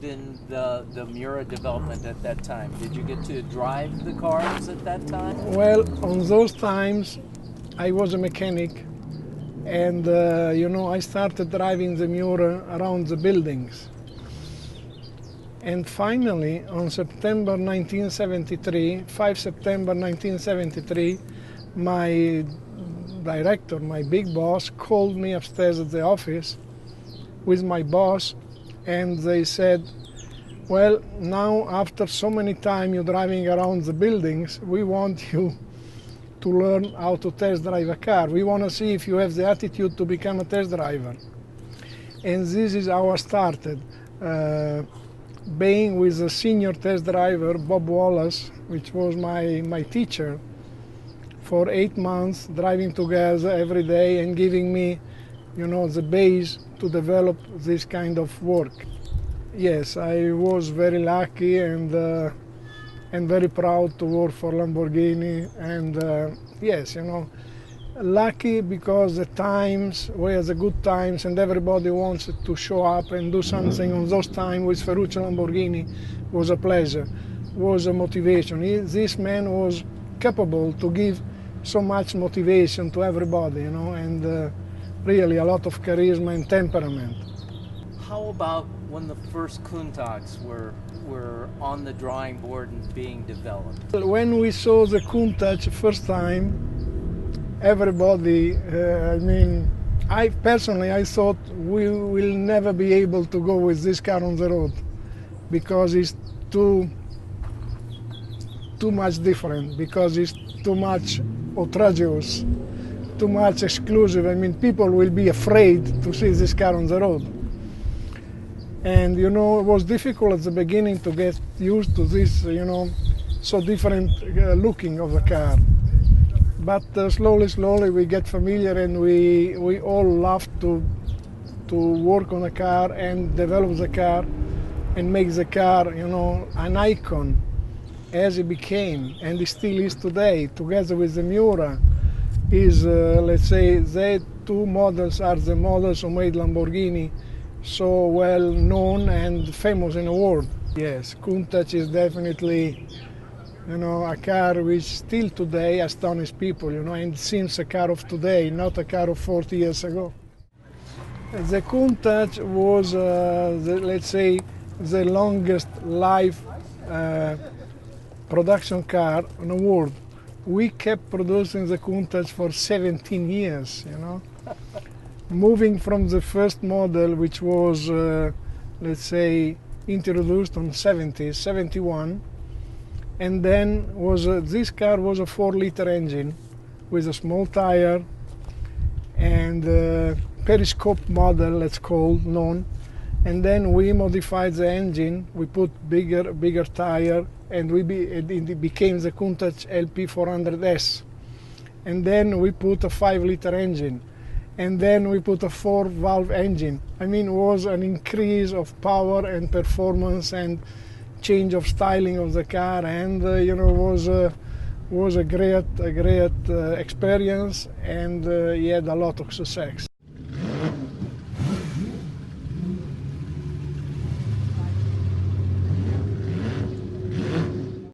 involved in the Miura development at that time? Did you get to drive the cars at that time? Well, on those times, I was a mechanic, and I started driving the Miura around the buildings. And finally, on September 1973, 5 September 1973, my director, my big boss, called me upstairs at the office with my boss, and they said, well, now after so many time you're driving around the buildings, we want you to learn how to test drive a car. We want to see if you have the attitude to become a test driver. And this is how I started. Being with a senior test driver, Bob Wallace, which was my teacher, for 8 months, driving together every day and giving me, the base to develop this kind of work. Yes, I was very lucky and very proud to work for Lamborghini. And yes, lucky because the times were the good times and everybody wants to show up and do something on those times with Ferruccio Lamborghini was a pleasure, was a motivation. This man was capable to give so much motivation to everybody, and really a lot of charisma and temperament. How about when the first Countaches were on the drawing board and being developed? When we saw the Countach first time, everybody, I thought we will never be able to go with this car on the road because it's too much different, because it's too much outrageous, too much exclusive. People will be afraid to see this car on the road. And, it was difficult at the beginning to get used to this, so different looking of the car. But slowly we get familiar, and we all love to work on a car and develop the car and make the car, an icon, as it became, and it still is today, together with the Miura. Is, let's say, the two models are the models who made Lamborghini so well known and famous in the world. Yes, Countach is definitely, a car which still today astonishes people, and seems a car of today, not a car of 40 years ago. The Countach was, let's say, the longest life production car in the world. We kept producing the Countach for 17 years, Moving from the first model, which was, let's say, introduced on 71, and then this car was a 4-liter engine with a small tire and periscope model, let's call known. And then we modified the engine. We put bigger tire, and it became the Countach LP 400S. And then we put a 5-liter engine. And then we put a 4-valve engine. It was an increase of power and performance and change of styling of the car, and was a great experience, and he had a lot of success.